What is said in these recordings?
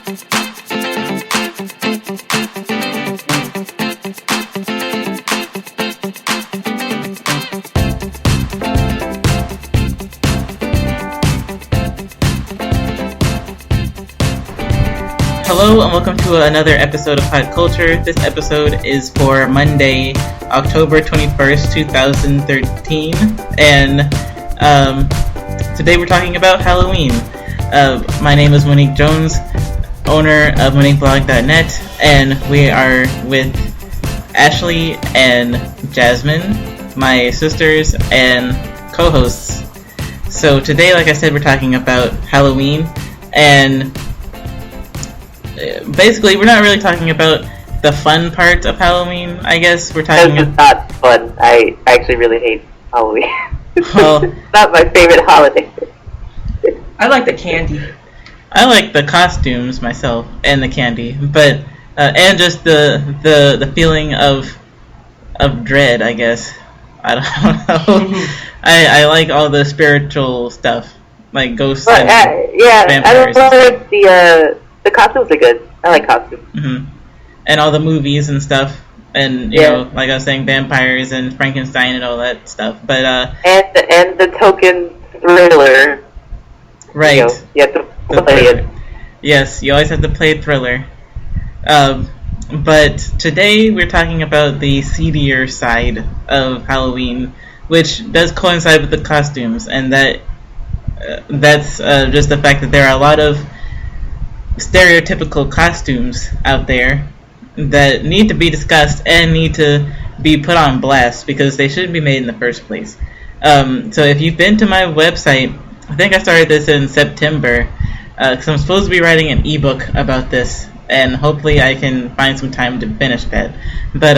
Hello and welcome to another episode of Pod Culture. This episode is for Monday, October 21st, 2013, and today we're talking about Halloween. My name is Monique Jones, owner of mljcollegeblog.net, and we are with Ashley and Jasmine, my sisters and co-hosts. So today, like I said, we're talking about Halloween, and basically, we're not really talking about the fun part of Halloween, I guess. We're talking It's not fun. I actually really hate Halloween. Well, it's not my favorite holiday. I like the candy. I like the costumes myself and the candy, but and just the feeling of dread, I guess. I don't know. I like all the spiritual stuff, like ghosts and vampires. I don't like the costumes are good. I like costumes. Mm-hmm. And all the movies and stuff. And, you know, like I was saying, vampires and Frankenstein and all that stuff. But, and the token thriller. Right. You know, you have to play it. Yes, you always have to play Thriller. But today we're talking about the seedier side of Halloween, which does coincide with the costumes. And that's just the fact that there are a lot of stereotypical costumes out there that need to be discussed and need to be put on blast because they shouldn't be made in the first place. So if you've been to my website, I think I started this in September because I'm supposed to be writing an ebook about this, and hopefully I can find some time to finish that. But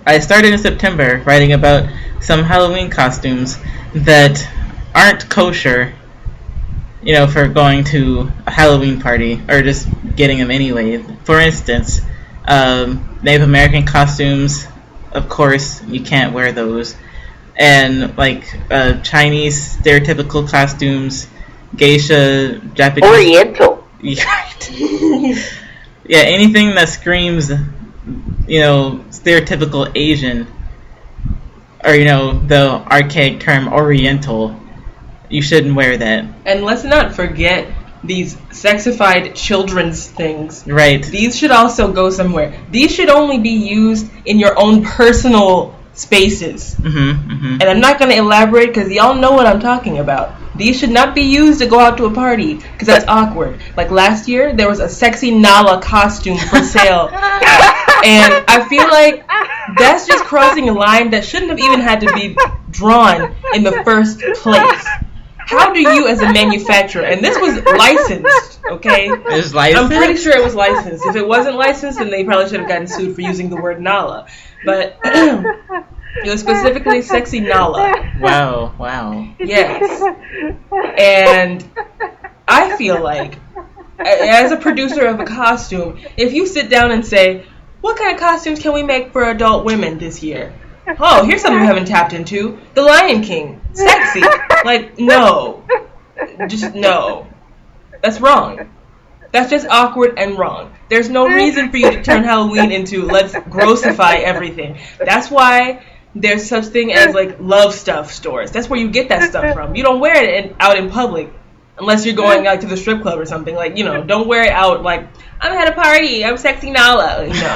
I started in September writing about some Halloween costumes that aren't kosher, you know, for going to a Halloween party or just getting them anyway. For instance, Native American costumes, of course, you can't wear those. And like Chinese stereotypical costumes, geisha, Japanese, Oriental. Yeah, anything that screams, you know, stereotypical Asian, or you know, the archaic term Oriental. You shouldn't wear that. And let's not forget these sexified children's things. Right. These should also go somewhere. These should only be used in your own personal spaces. Mm-hmm, mm-hmm. And I'm not going to elaborate because y'all know what I'm talking about. These should not be used to go out to a party because that's awkward. Like last year, there was a sexy Nala costume for sale. And I feel like that's just crossing a line that shouldn't have even had to be drawn in the first place. How do you, as a manufacturer, and this was licensed, okay? It was licensed? I'm pretty sure it was licensed. If it wasn't licensed, then they probably should have gotten sued for using the word Nala. But it was specifically sexy Nala. Wow. Yes. And I feel like, as a producer of a costume, if you sit down and say, what kind of costumes can we make for adult women this year? Oh, here's something we haven't tapped into. The Lion King. Sexy. Like, no. Just no. That's wrong. That's just awkward and wrong. There's no reason for you to turn Halloween into let's grossify everything. That's why there's such thing as, like, love stuff stores. That's where you get that stuff from. You don't wear it out in public unless you're going, like, to the strip club or something. Like, you know, don't wear it out like, I'm at a party, I'm sexy Nala. No.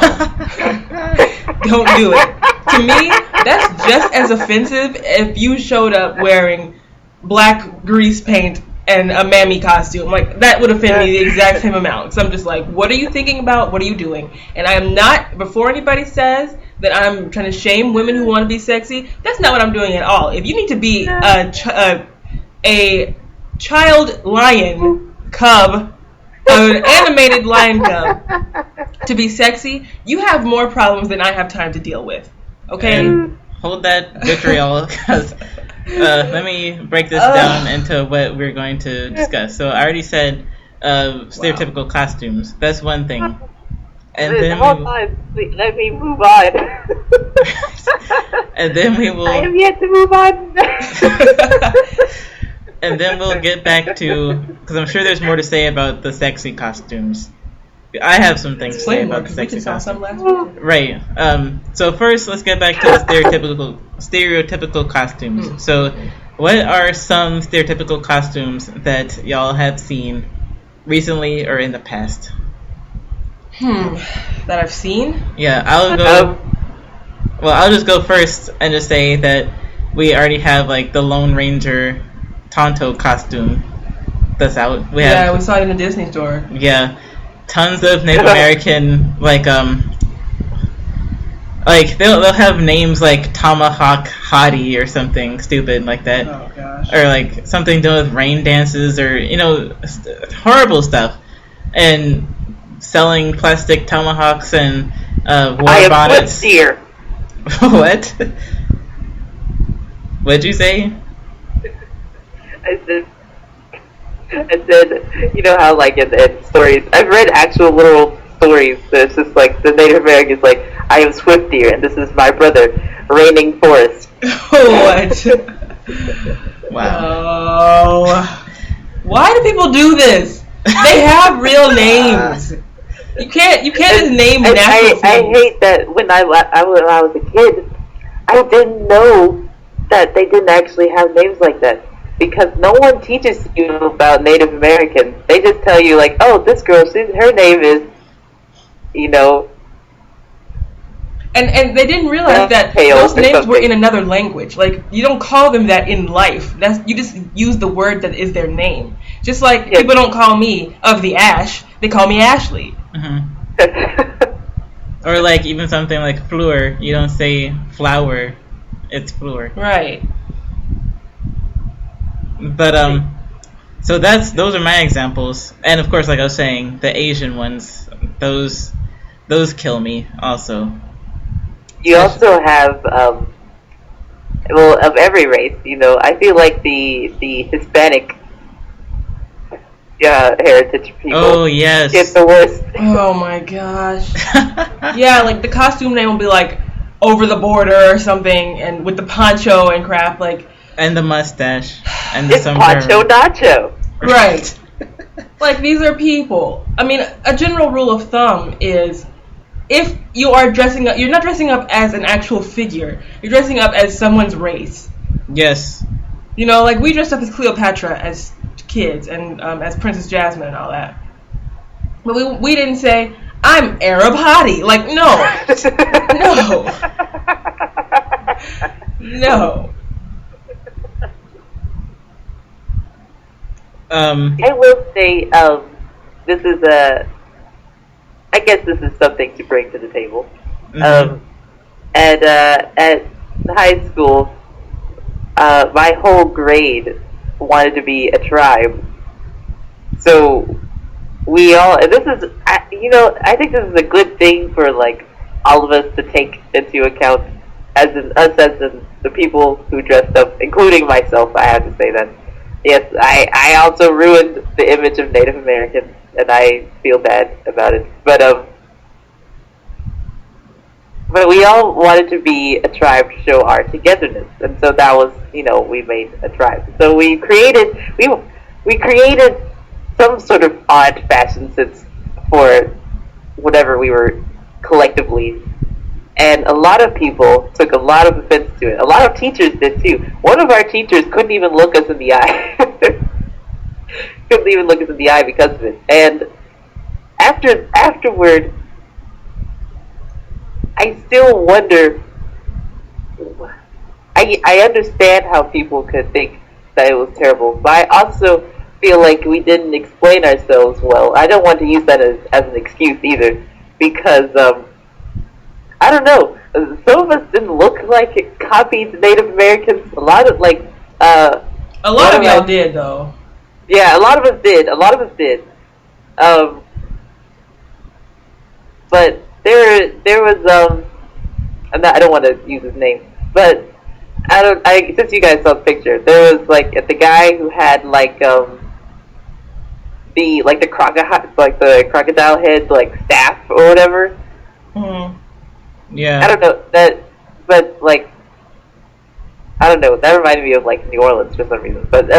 Don't do it. To me, that's just as offensive if you showed up wearing black grease paint and a mammy costume. Like, that would offend me the exact same amount. So I'm just like, what are you thinking about? What are you doing? And I am not, before anybody says that I'm trying to shame women who want to be sexy, that's not what I'm doing at all. If you need to be a child lion cub, an animated lion cub, to be sexy, you have more problems than I have time to deal with. Okay? And hold that vitriol, because let me break this down into what we're going to discuss. So I already said stereotypical costumes. That's one thing. And then hold on. Let me move on. And then we will... I have yet to move on. and then we'll get back to, because I'm sure there's more to say about the sexy costumes. I have some things to say about the sexy costumes. Right. So first, let's get back to the stereotypical costumes. So, what are some stereotypical costumes that y'all have seen recently or in the past? That I've seen? Yeah, I'll go. Well, I'll just go first and just say that we already have like the Lone Ranger Tonto costume that's out. We saw it in the Disney store. Yeah, tons of Native American like they'll have names like Tomahawk Hottie or something stupid like that. Oh gosh. Or like something to do with rain dances or horrible stuff, and selling plastic tomahawks and war bonnets. I am What? What'd you say? I said, you know how like in stories, I've read actual literal stories. It's just like the Native Americans like, I am Swift Deer, and this is my brother, Raining Forest. What? Wow. Oh. Why do people do this? They have real names. You can't just name natural I hate that when I was a kid, I didn't know that they didn't actually have names like that. Because no one teaches you about Native Americans. They just tell you like, oh, this girl, her name is, And they didn't realize that those names were in another language. Like, you don't call them that in life. You just use the word that is their name. Just like people don't call me of the Ash, they call me Ashley. Mm-hmm. Or like even something like Fleur, you don't say flower, it's Fleur. Right. But so those are my examples, and of course, like I was saying, the Asian ones, those kill me also. You also have of every race, I feel like the Hispanic heritage people. Oh yes, get the worst. Oh my gosh. Yeah, like the costume name will be like Over the Border or something, and with the poncho and crap, like. And the mustache and the Poncho Nacho. Right. Like, these are people. I mean, a general rule of thumb is if you are dressing up, you're not dressing up as an actual figure. You're dressing up as someone's race. Yes. Like we dressed up as Cleopatra as kids and as Princess Jasmine and all that. But we didn't say, I'm Arab Hottie. Like, no. No. I will say, I guess this is something to bring to the table. Mm-hmm. At high school, my whole grade wanted to be a tribe. So we all, and this is, I think this is a good thing for like all of us to take into account, as in the people who dressed up, including myself. I have to say that. Yes, I also ruined the image of Native Americans, and I feel bad about it. But we all wanted to be a tribe to show our togetherness, and so that was, we made a tribe. So we created some sort of odd fashion sense for whatever we were collectively. And a lot of people took a lot of offense to it. A lot of teachers did too. One of our teachers couldn't even look us in the eye. Couldn't even look us in the eye because of it. And afterward, I still wonder. I understand how people could think that it was terrible, but I also feel like we didn't explain ourselves well. I don't want to use that as an excuse either, because I don't know. Some of us didn't look like it copied Native Americans. A lot of y'all did, though. Yeah, a lot of us did. But there was I don't want to use his name, but since you guys saw the picture, there was like the guy who had like the crocodile head like staff or whatever. Mm-hmm. Yeah. I don't know that, but like, I don't know. That reminded me of like New Orleans for some reason. But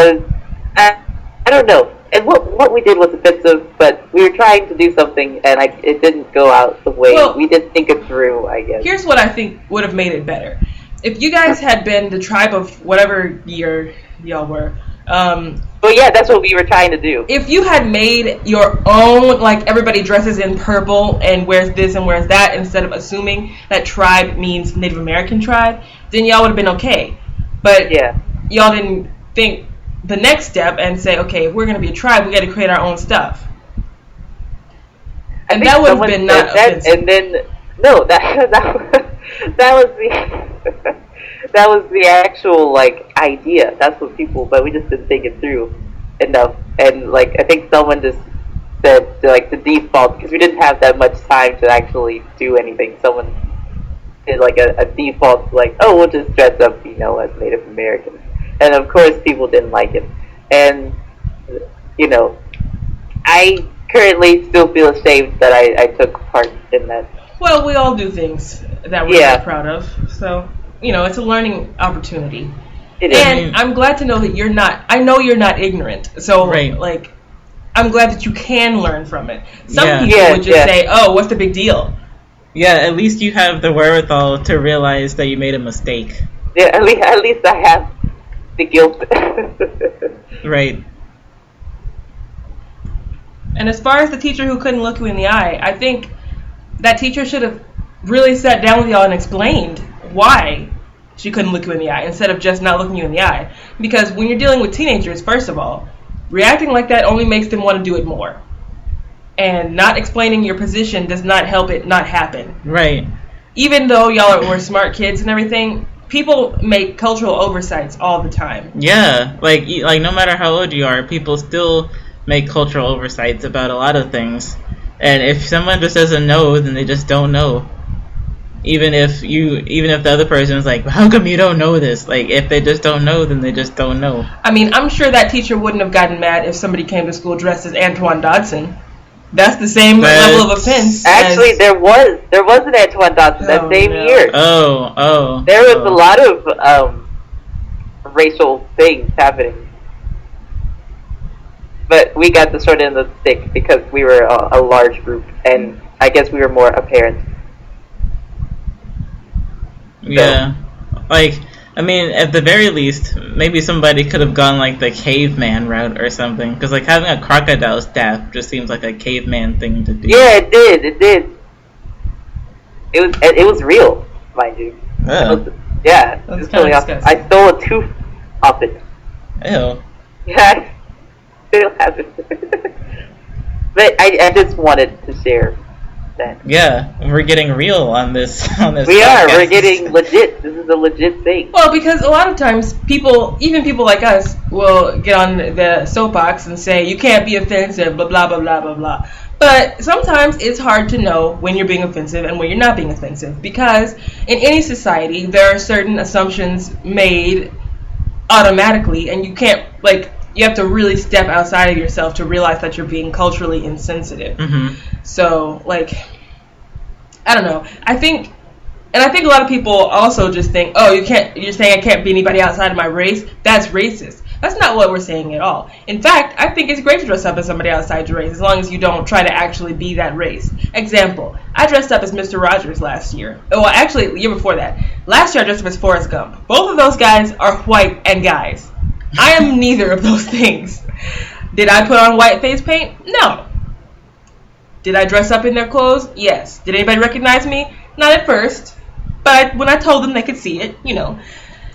I don't know. And what we did was offensive, but we were trying to do something, and it didn't go out the way we didn't think it through, I guess. Here's what I think would have made it better. If you guys had been the tribe of whatever year y'all were. Well, yeah, that's what we were trying to do. If you had made your own, like everybody dresses in purple and wears this and wears that, instead of assuming that tribe means Native American tribe, then y'all would have been okay. But y'all didn't think the next step and say, okay, if we're going to be a tribe, we got to create our own stuff. And that would have been not offensive. And then, no, that was the that was the actual, like, idea. That's what people, but we just didn't think it through enough. And, like, I think someone just said, like, the default, because we didn't have that much time to actually do anything. Someone did, like, a default, like, oh, we'll just dress up, you know, as Native Americans. And, of course, people didn't like it. And, you know, I currently still feel ashamed that I took part in that. Well, we all do things that we're not proud of, so... You know, it's a learning opportunity. It is. And I'm glad to know that you're not, I know you're not ignorant. So, like, I'm glad that you can learn from it. Some people would just say, oh, what's the big deal? Yeah, at least you have the wherewithal to realize that you made a mistake. Yeah, at least I have the guilt. Right. And as far as the teacher who couldn't look you in the eye, I think that teacher should have really sat down with y'all and explained why she couldn't look you in the eye instead of just not looking you in the eye. Because when you're dealing with teenagers, first of all, reacting like that only makes them want to do it more. And not explaining your position does not help it not happen. Right. Even though y'all were smart kids and everything, people make cultural oversights all the time. Yeah, like no matter how old you are, people still make cultural oversights about a lot of things. And if someone just doesn't know, then they just don't know. Even if the other person's like, how come you don't know this? Like, if they just don't know, then they just don't know. I mean, I'm sure that teacher wouldn't have gotten mad if somebody came to school dressed as Antoine Dodson. That's the same level of offense. Actually, there was an Antoine Dodson that same year. Oh. There was a lot of racial things happening. But we got the short end of the stick because we were a large group, and I guess we were more apparent. Yeah, like, I mean, at the very least, maybe somebody could have gone, like, the caveman route or something. Because, like, having a crocodile staff just seems like a caveman thing to do. Yeah, it did. It was real, mind you. Oh. Yeah. That's kind of disgusting. I stole a tooth off it. Ew. Yeah, I still have it. But I just wanted to share that. Yeah, we're getting real on this. We are. We're getting legit. This is a legit thing. Well, because a lot of times even people like us, will get on the soapbox and say you can't be offensive, blah blah blah blah blah blah. But sometimes it's hard to know when you're being offensive and when you're not being offensive, because in any society there are certain assumptions made automatically, and you can't, like, you have to really step outside of yourself to realize that you're being culturally insensitive. Mm-hmm. So, like, I don't know. I think a lot of people also just think, oh, you're saying I can't be anybody outside of my race? That's racist. That's not what we're saying at all. In fact, I think it's great to dress up as somebody outside your race, as long as you don't try to actually be that race. Example, I dressed up as Mr. Rogers last year. Well, actually, the year before that. Last year I dressed up as Forrest Gump. Both of those guys are white and guys. I am neither of those things. Did I put on white face paint? No. Did I dress up in their clothes? Yes. Did anybody recognize me? Not at first. But when I told them they could see it, you know.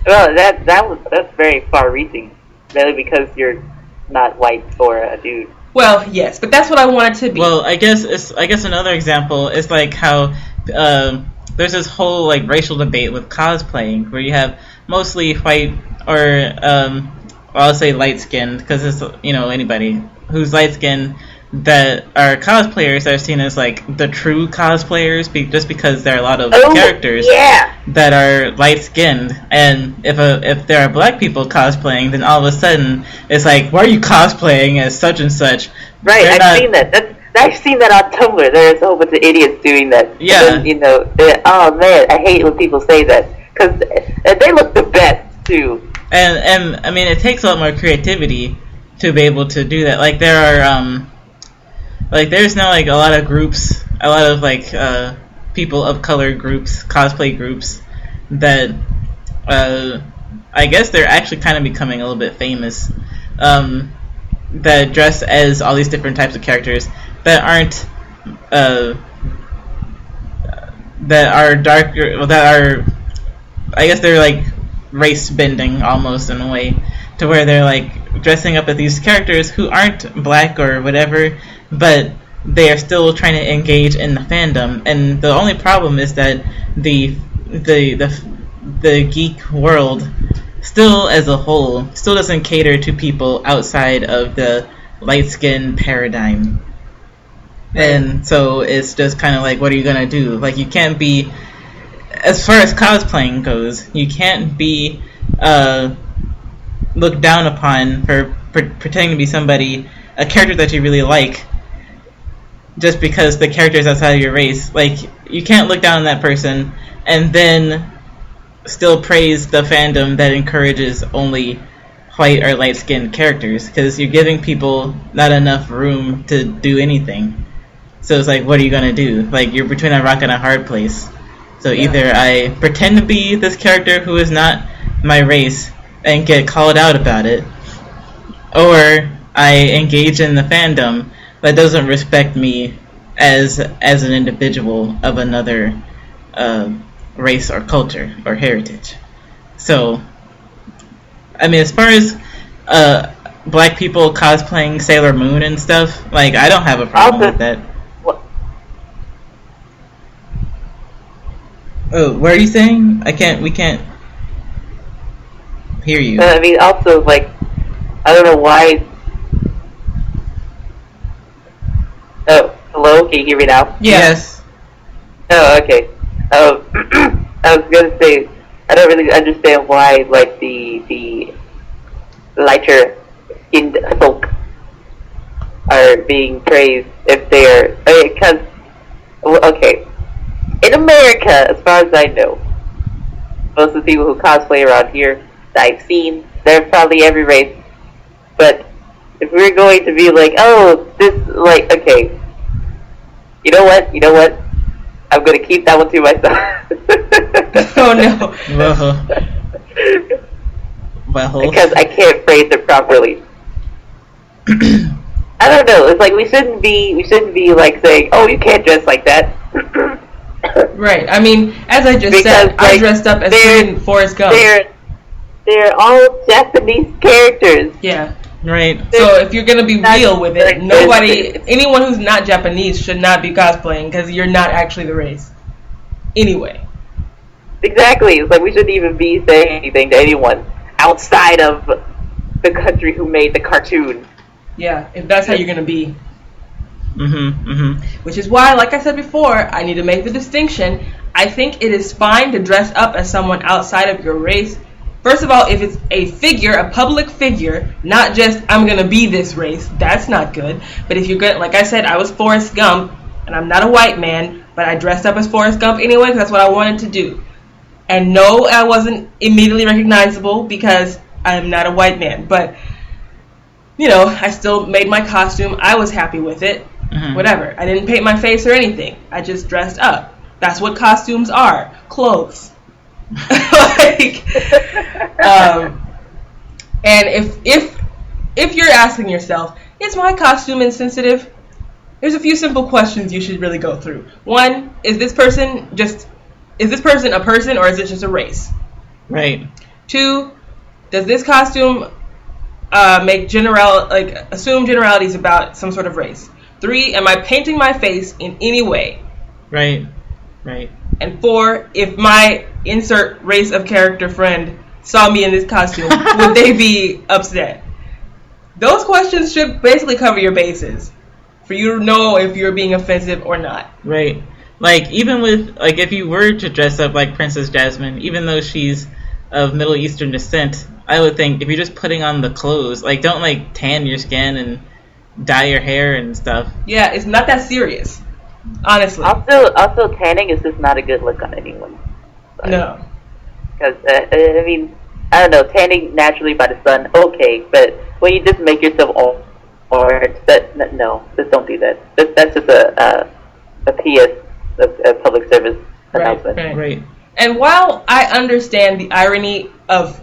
Well, that's very far-reaching. Really, because you're not white or a dude. Well, yes, but that's what I wanted to be. Well, I guess another example is like how there's this whole, like, racial debate with cosplaying, where you have mostly white or I'll say light-skinned, because it's, you know, anybody who's light-skinned that are cosplayers that are seen as, like, the true cosplayers, just because there are a lot of characters that are light-skinned, and if there are black people cosplaying, then all of a sudden it's like, why are you cosplaying as such and such? Right, seen that. I've seen that on Tumblr. There's a whole bunch of idiots doing that. Yeah. And, you know, oh man, I hate when people say that, because they look the best too. And I mean, it takes a lot more creativity to be able to do that. Like there are there's now like a lot of groups, a lot of like people of color groups, cosplay groups that I guess they're actually kind of becoming a little bit famous, that dress as all these different types of characters that aren't that are darker, that are, I guess they're like race bending almost in a way, to where they're like dressing up as these characters who aren't black or whatever, but they are still trying to engage in the fandom. And the only problem is that the geek world still as a whole still doesn't cater to people outside of the light skin paradigm. And so it's just kind of like, what are you gonna do? Like, you can't be, as far as cosplaying goes, you can't be looked down upon for pretending to be somebody, a character that you really like, just because the character is outside of your race. Like, you can't look down on that person and then still praise the fandom that encourages only white or light-skinned characters, because you're giving people not enough room to do anything. So it's like, what are you going to do? Like, you're between a rock and a hard place. So either I pretend to be this character who is not my race and get called out about it, or I engage in the fandom that doesn't respect me as an individual of another race or culture or heritage. So, I mean, as far as black people cosplaying Sailor Moon and stuff, like, I don't have a problem with that. Oh, what are you saying? We can't hear you. I mean, also, like, I don't know why. Oh, hello? Can you hear me now? Yes. Oh, okay. I was gonna say, I don't really understand why, like, the lighter skinned folk are being praised if they're, because, okay, in America, as far as I know, most of the people who cosplay around here that I've seen, they're probably every race. But if we're going to be like, oh, this, like, okay, you know what? I'm going to keep that one to myself. Oh, no. Well. Because I can't phrase it properly. I don't know. It's like we shouldn't be like saying, oh, you can't dress like that. Right. I mean, as I just said, like, I dressed up as Forrest Gump. They're all Japanese characters. Yeah. Right. So if you're gonna be real with it, anyone who's not Japanese should not be cosplaying, because you're not actually the race. Anyway. Exactly. It's like we shouldn't even be saying anything to anyone outside of the country who made the cartoon. Yeah, if that's how you're gonna be. Mm-hmm. Which is why, like I said before, I need to make the distinction. I think it is fine to dress up as someone outside of your race. First of all, if it's a figure, a public figure, not just, I'm going to be this race, that's not good. But if you're good, like I said, I was Forrest Gump, and I'm not a white man, but I dressed up as Forrest Gump anyway, because that's what I wanted to do. And no, I wasn't immediately recognizable, because I'm not a white man. But, you know, I still made my costume. I was happy with it. Mm-hmm. Whatever. I didn't paint my face or anything. I just dressed up. That's what costumes are. Clothes. Like, and if you're asking yourself, is my costume insensitive? There's a few simple questions you should really go through. One, is this person a person, or is it just a race? Right. Two, does this costume assume generalities about some sort of race? Three, am I painting my face in any way? Right. And four, if my insert race of character friend saw me in this costume, would they be upset? Those questions should basically cover your bases for you to know if you're being offensive or not. Right. Like, even with, like, if you were to dress up like Princess Jasmine, even though she's of Middle Eastern descent, I would think if you're just putting on the clothes, like, don't, like, tan your skin and dye your hair and stuff. Yeah, it's not that serious. Honestly. Also, tanning is just not a good look on anyone. No. Because, I mean, I don't know, tanning naturally by the sun, okay, but when you just make yourself orange, no, just don't do that. That's just a PS, a public service announcement. Right. And while I understand the irony of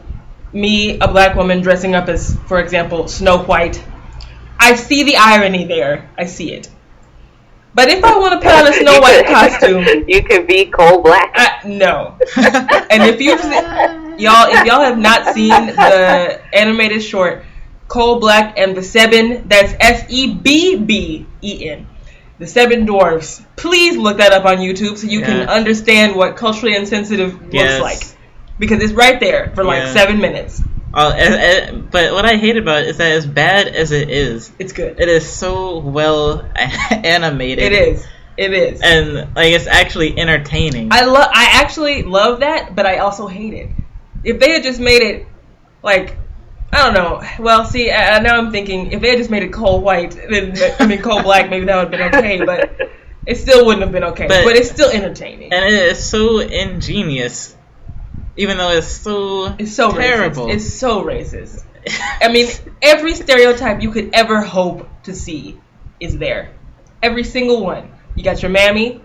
me, a black woman, dressing up as, for example, Snow White, I see the irony there. I see it. But if I want to put on a Snow White costume, you could be coal black. No. And if y'all have not seen the animated short Coal Black and the Seven, that's Sebben, the Seven Dwarfs, please look that up on YouTube so you can understand what culturally insensitive looks like, because it's right there for like 7 minutes. But what I hate about it is that as bad as it is, it's good. It is so well animated. It is, and like it's actually entertaining. I actually love that, but I also hate it. If they had just made it like, I don't know. Well, see, now I'm thinking if they had just made it coal white, coal black, maybe that would have been okay, but it still wouldn't have been okay. But it's still entertaining, and it is so ingenious. Even though it's so terrible. Racist. It's so racist. I mean, every stereotype you could ever hope to see is there. Every single one. You got your mammy.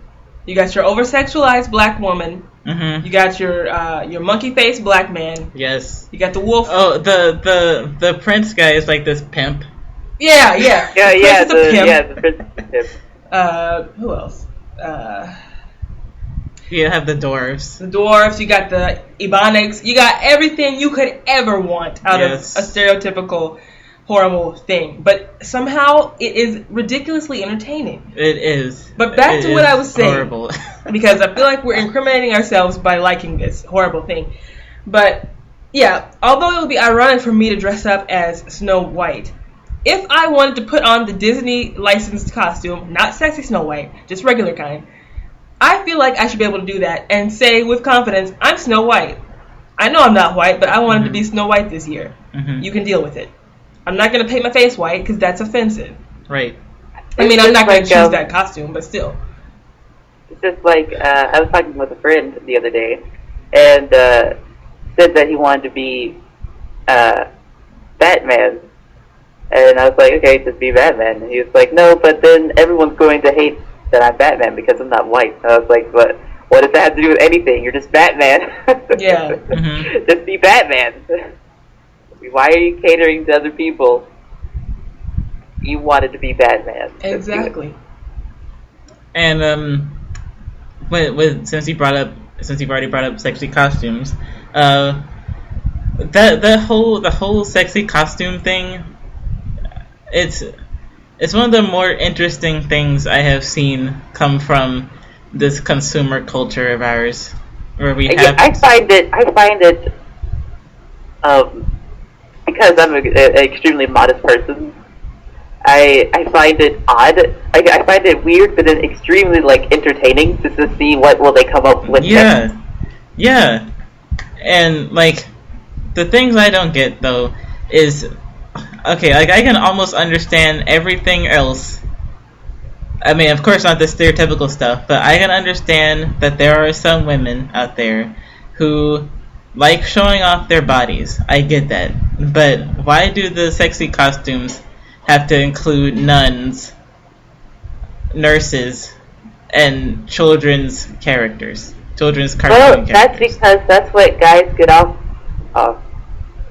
You got your over-sexualized black woman. Mm-hmm. You got your monkey-faced black man. Yes. You got the wolf. Oh, the prince guy is like this pimp. Yeah. The prince is a pimp. Who else? You have the dwarves. You got the Ebonics. You got everything you could ever want out of a stereotypical, horrible thing. But somehow it is ridiculously entertaining. It is. But back to what I was saying. Horrible. Because I feel like we're incriminating ourselves by liking this horrible thing. But, yeah, although it would be ironic for me to dress up as Snow White, if I wanted to put on the Disney licensed costume, not sexy Snow White, just regular kind, I feel like I should be able to do that and say with confidence, I'm Snow White. I know I'm not white, but I wanted to be Snow White this year. Mm-hmm. You can deal with it. I'm not going to paint my face white because that's offensive. Right. I mean, I'm not going to choose that costume, but still. It's just like, I was talking with a friend the other day, and said that he wanted to be Batman. And I was like, okay, just be Batman. And he was like, no, but then everyone's going to hate that I'm Batman because I'm not white. And I was like, but what does that have to do with anything? You're just Batman. Yeah. Mm-hmm. Just be Batman. Why are you catering to other people? You wanted to be Batman. Exactly. And since you've already brought up sexy costumes, the whole sexy costume thing, it's one of the more interesting things I have seen come from this consumer culture of ours, where we have. I find it, because I'm an extremely modest person. I find it odd. I find it weird, but then extremely entertaining just to see what will they come up with. Yeah, yeah, and the things I don't get though is. Okay, I can almost understand everything else. I mean, of course not the stereotypical stuff, but I can understand that there are some women out there who like showing off their bodies. I get that. But why do the sexy costumes have to include nuns, nurses, and children's characters? Children's cartoon characters. Well, that's because that's what guys get off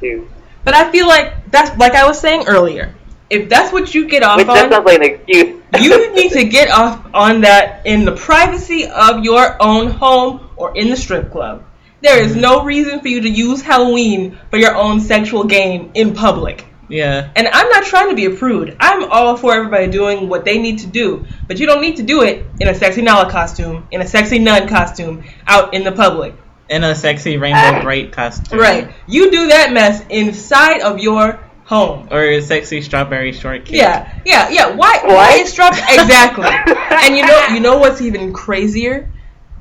to. But I feel like that's like I was saying earlier. If that's what you get off on, that sounds like an excuse. You need to get off on that in the privacy of your own home or in the strip club. There is no reason for you to use Halloween for your own sexual gain in public. Yeah. And I'm not trying to be a prude. I'm all for everybody doing what they need to do. But you don't need to do it in a sexy Nala costume, in a sexy nun costume, out in the public. In a sexy Rainbow Bright costume. Right. You do that mess inside of your home. Or a sexy strawberry shortcake. Yeah. Why is strawberry? Exactly. And you know what's even crazier?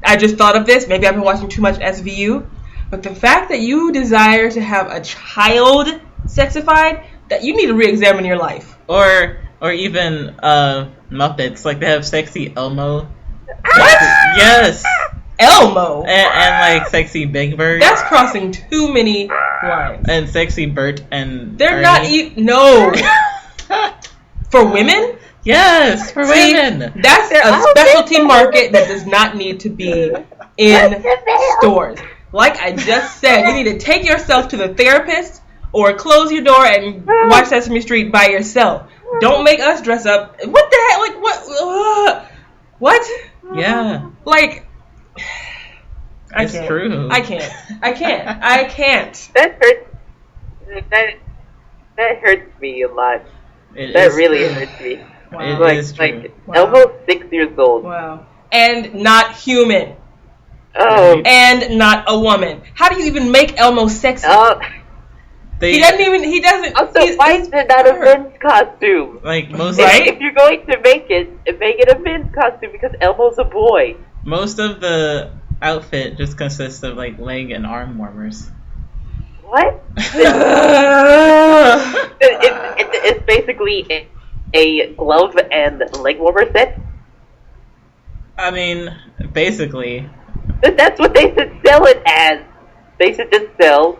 I just thought of this. Maybe I've been watching too much SVU. But the fact that you desire to have a child sexified, that you need to re-examine your life. Or even Muppets. They have sexy Elmo. What? Yes. Elmo. And like Sexy Big Bird. That's crossing too many lines. And Sexy Bert and They're Ernie. not no. For women? Yes, for women. That's a specialty market that does not need to be in stores. Like I just said, you need to take yourself to the therapist or close your door and watch Sesame Street by yourself. Don't make us dress up. What the heck? Like what? What? Yeah. Like It's true. I can't. That hurts. That hurts me a lot. That really hurts me. Wow. It is true. Like Elmo's 6 years old. Wow. And not human. Oh. And not a woman. How do you even make Elmo sexy? He doesn't. Also, why is it not a men's costume? Like most, Right? If you're going to make it a men's costume because Elmo's a boy. most of the outfit just consists of like leg and arm warmers. What? It's basically a glove and leg warmer set. I mean, basically. That's what they should sell it as. They should just sell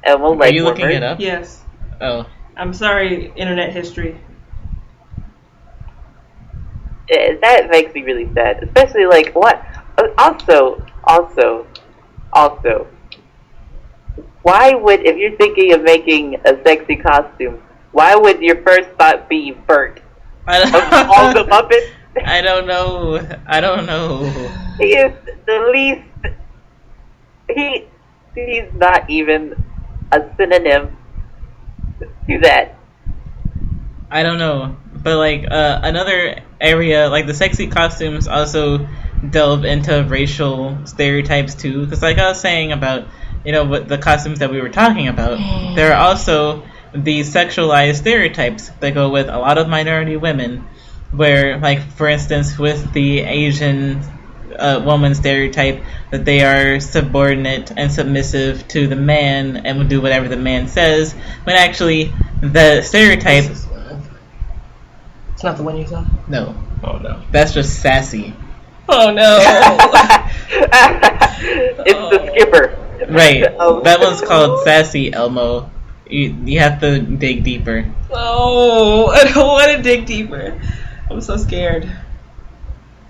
Elmo leg warmers. Are you looking it up? Yes. Oh. I'm sorry, internet history. That makes me really sad. Especially like what? Also, why would, if you're thinking of making a sexy costume, why would your first thought be Bert? Of all the Muppets? I don't know. He is the least. He's not even a synonym to that. I don't know. But like another area, like the sexy costumes also delve into racial stereotypes too. Because like I was saying about, what the costumes that we were talking about, there are also these sexualized stereotypes that go with a lot of minority women. Where, like, for instance, with the Asian woman stereotype, that they are subordinate and submissive to the man and will do whatever the man says, when actually the stereotype... It's not the one you saw? No. Oh, no. That's just sassy. Oh, no. It's the skipper. Right. That one's called Sassy Elmo. You have to dig deeper. Oh, I don't want to dig deeper. I'm so scared.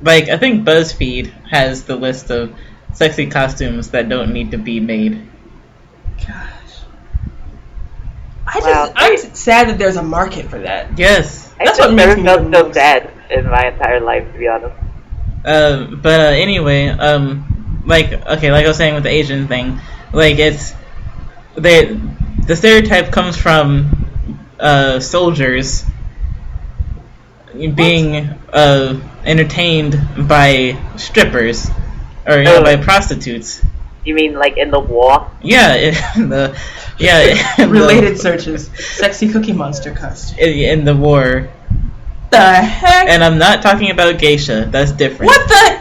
Like, I think BuzzFeed has the list of sexy costumes that don't need to be made. Gosh. I'm sad that there's a market for that. Yes. That's what makes me felt so sad in my entire life, to be honest. But anyway, like I was saying with the Asian thing, like the stereotype comes from soldiers being entertained by strippers or by prostitutes. You mean like in the war? Yeah, Related searches. Sexy Cookie Monster costume. In the war. The heck? And I'm not talking about geisha. That's different. What the?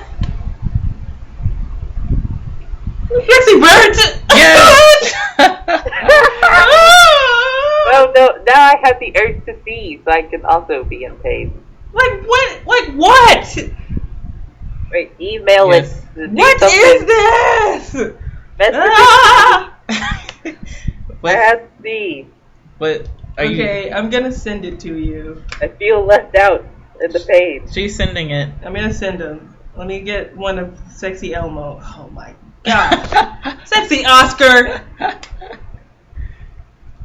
Sexy Bird? Yes. Well, no. Now I have the urge to see, so I can also be in pain. Like what? Like what? Wait, email Yes. it. What is this? Message What? I have to see. What? Okay, I'm gonna send it to you. I feel left out in the page. She's sending it. I'm gonna send them. Let me get one of Sexy Elmo. Oh my gosh. Sexy Oscar.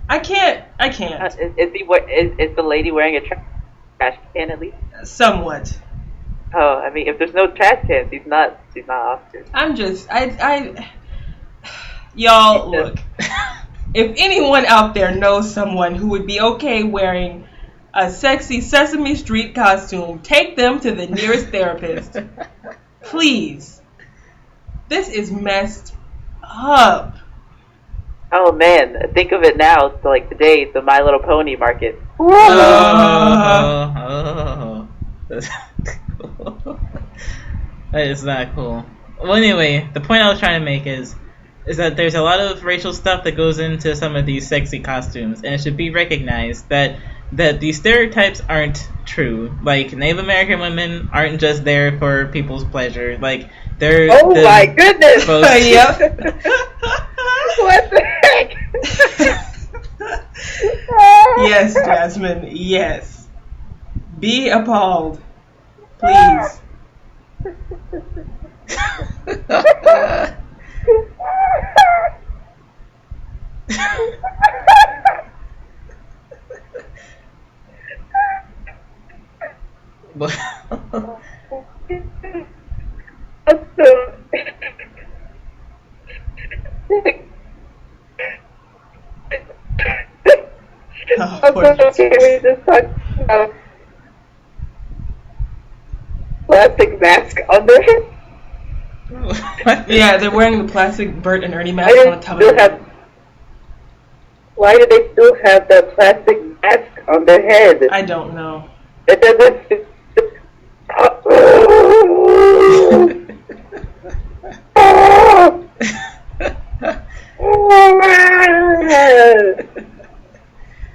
I can't. Is the lady wearing a trash can at least? Somewhat. Oh, I mean, if there's no trash can, she's not Oscar. I'm just, y'all, look. If anyone out there knows someone who would be okay wearing a Sexy Sesame Street costume, take them to the nearest therapist. Please. This is messed up. Oh man, think of it now. So like today, it's the My Little Pony market. That's cool. That is not cool. Well, anyway, the point I was trying to make is that there's a lot of racial stuff that goes into some of these sexy costumes, and it should be recognized that that these stereotypes aren't true. Like, Native American women aren't just there for people's pleasure. Like, they're my goodness! Yep. What the heck? Yes, Jasmine. Yes. Be appalled, please. We just talked about plastic mask on their head. Yeah, they're wearing the plastic Bert and Ernie mask Why on the top of their head. Why do they still have that plastic mask on their head? I don't know. It doesn't.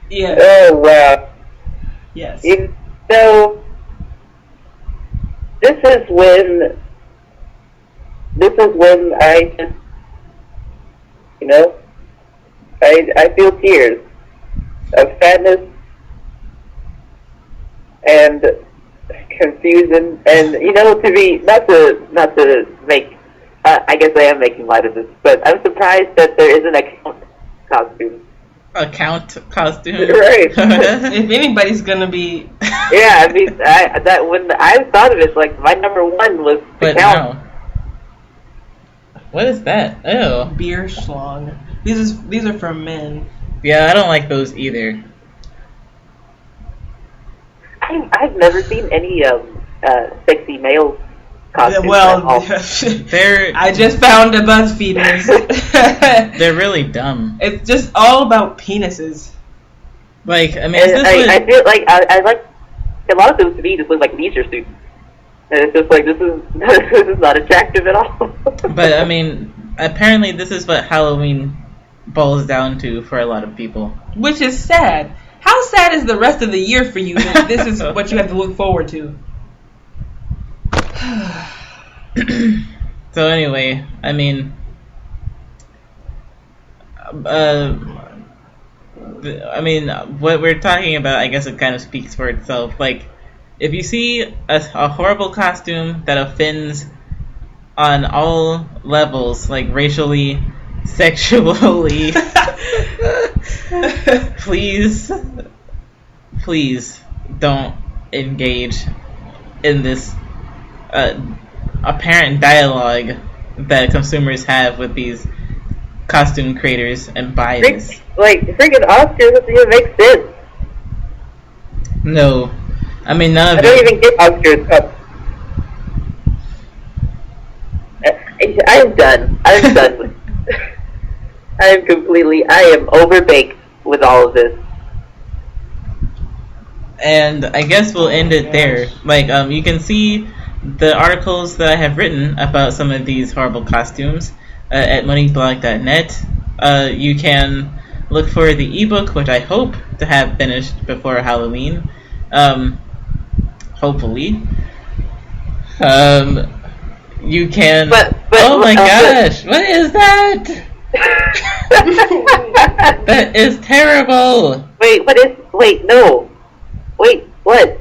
Yeah. Oh wow. Yes. You know, this is when I just, you know, I feel tears of sadness and confusion, and you know, to be not to make, I guess I am making light of this, but I'm surprised that there isn't a count costume. A count costume, right? If anybody's gonna be, yeah, I mean, that when I thought of it, like my number one was the but count. no. What is that? Ew. beer schlong. These are for men. Yeah, I don't like those either. I've never seen any sexy male costumes. Well, They're I just found a BuzzFeed list. they're really dumb. It's just all about penises. Like, I mean, is And this I feel like I like a lot of those to me just look like leisure suits, and it's just like this is this is not attractive at all. but I mean, apparently this is what Halloween boils down to for a lot of people. Which is sad. How sad is the rest of the year for you that this is what you have to look forward to? So anyway, I mean, what we're talking about, I guess it kind of speaks for itself. Like, if you see a horrible costume that offends on all levels, like racially, sexually, please don't engage in this apparent dialogue that consumers have with these costume creators and buy this. Like freaking Oscars doesn't even make sense. No, I mean none I of don't it. even get Oscars cups. I'm done. I'm done with. I am overbaked with all of this. And I guess we'll end it there. Like, you can see the articles that I have written about some of these horrible costumes at mljcollegeblog.net. You can look for the ebook, which I hope to have finished before Halloween. Hopefully. You can... But oh my gosh! What is that? That is terrible! Wait, what is... Wait, no. Wait, what?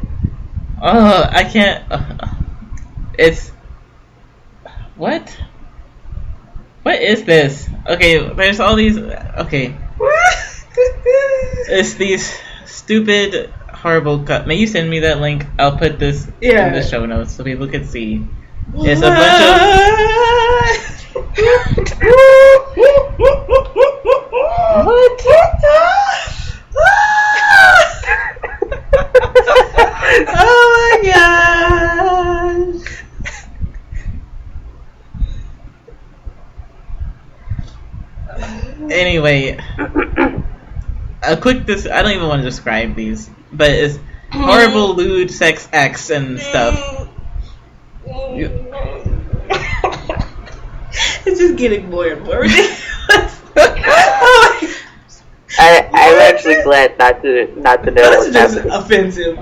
Oh, I can't... it's... What? What is this? Okay, there's all these... Okay. It's these stupid, horrible cut. May you send me that link? I'll put this in the show notes so people can see. It's a bunch of... What? Oh my gosh. Anyway, a quick I don't even want to describe these, but it's horrible lewd sex acts and stuff. It's just getting more and more ridiculous. I'm actually glad not to know That's what's just happening. offensive.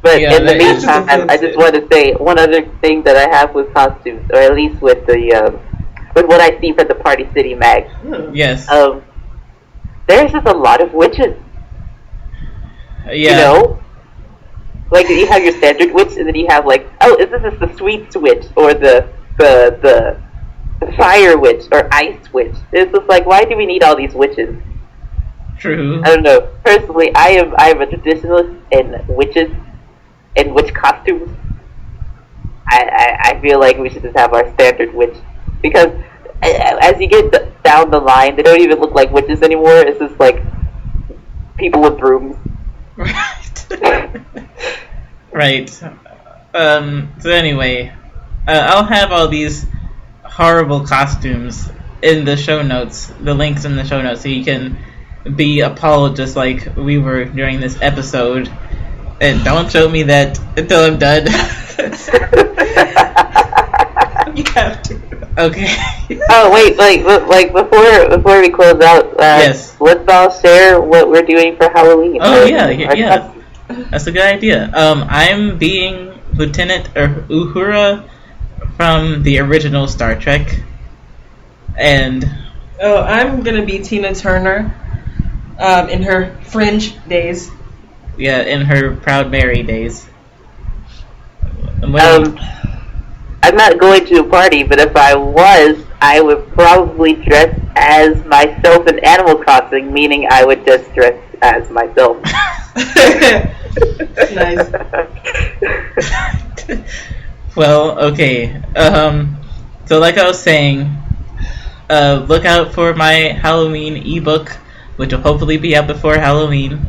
But Yeah, in the that is meantime, just I just want to say one other thing that I have with costumes, or at least with the with what I see from the Party City mag. Yes. There's just a lot of witches. Yeah. You know, like you have your standard witch, and then you have like, oh, is this the sweet witch or the fire witch or ice witch? It's just like, why do we need all these witches? True. I don't know. Personally, I am a traditionalist in witches and witch costumes. I feel like we should just have our standard witch, because as you get down the line, they don't even look like witches anymore. It's just like people with brooms. Right. Right. So anyway, I'll have all these horrible costumes in the show notes, the links in the show notes, so you can be appalled just like we were during this episode. And don't show me that until I'm done. You have to. Okay. Oh wait, like before we close out, yes. Let's all share what we're doing for Halloween. Oh yeah. That's a good idea. I'm being Lieutenant Uhura from the original Star Trek, and I'm gonna be Tina Turner, in her fringe days. Yeah, in her Proud Mary days. I'm not going to a party, but if I was, I would probably dress as myself in Animal Crossing, meaning I would just dress as myself. Nice. Well, okay. So like I was saying, look out for my Halloween ebook, which will hopefully be out before Halloween.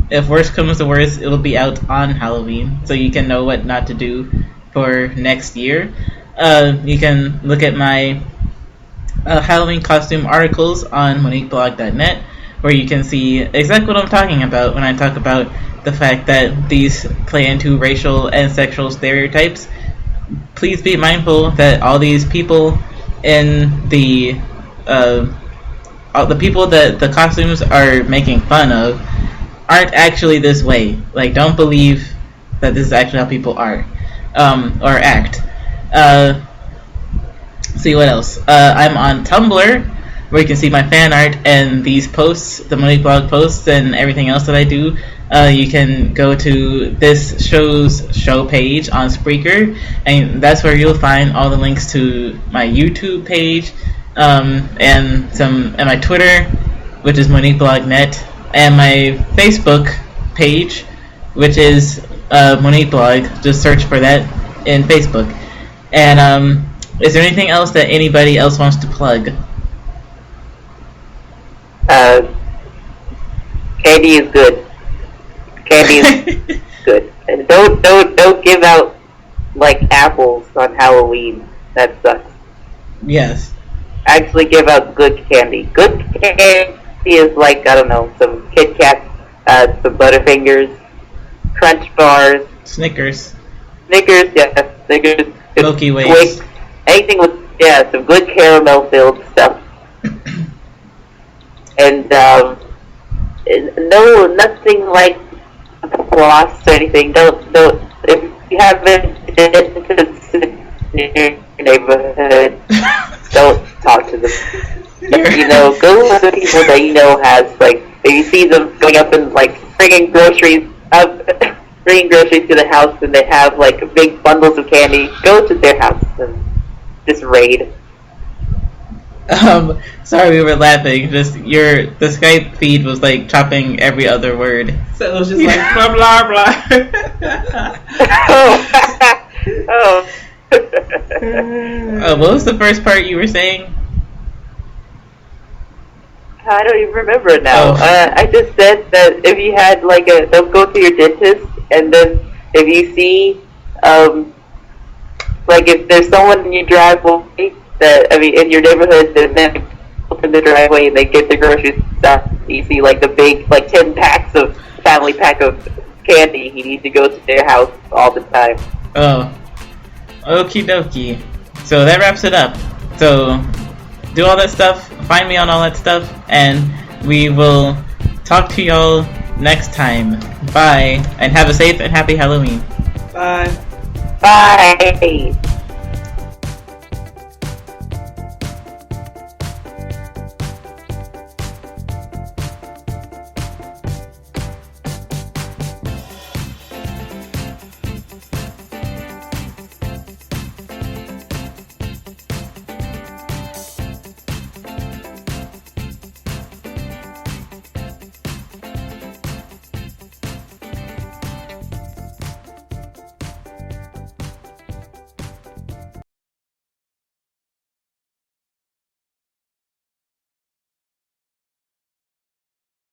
If worst comes to worst, it'll be out on Halloween, so you can know what not to do for next year. You can look at my Halloween costume articles on mljcollegeblog.net, where you can see exactly what I'm talking about when I talk about the fact that these play into racial and sexual stereotypes. Please be mindful that all these people in the people that the costumes are making fun of aren't actually this way. Like, don't believe that this is actually how people are or act. See what else? I'm on Tumblr, where you can see my fan art and these posts, the Money Blog posts, and everything else that I do. You can go to this show's show page on Spreaker, and that's where you'll find all the links to my YouTube page, and my Twitter, which is MoniqueBlogNet, and my Facebook page, which is Monique Blog. Just search for that in Facebook. And is there anything else that anybody else wants to plug? Candy is good. Candy is good. And don't give out like apples on Halloween. That sucks. Yes. Actually give out good candy. Good candy is like, I don't know, some Kit Kats, some Butterfingers, Crunch Bars, Snickers, yeah, Snickers, Milky Ways. Twix, anything with, yeah, some good caramel filled stuff. And no, nothing like floss or anything. Don't. If you haven't in your neighborhood, don't talk to them. You know, go to the people that you know has, like, if you see them going up and like bringing groceries to the house, and they have like big bundles of candy, go to their house and just raid. Sorry, we were laughing. Just the Skype feed was like chopping every other word. So it was just like blah blah blah. What was the first part you were saying? I don't even remember it now. Oh. I just said that if you had like don't go to your dentist, and then if you see, like if there's someone in your driveway in your neighborhood that then open the driveway and they get the groceries stuff, you see like the big, like 10 packs of family pack of candy, you need to go to their house all the time. Oh. Okie dokie. So that wraps it up. So do all that stuff, find me on all that stuff, and we will talk to y'all next time. Bye, and have a safe and happy Halloween. Bye. Bye.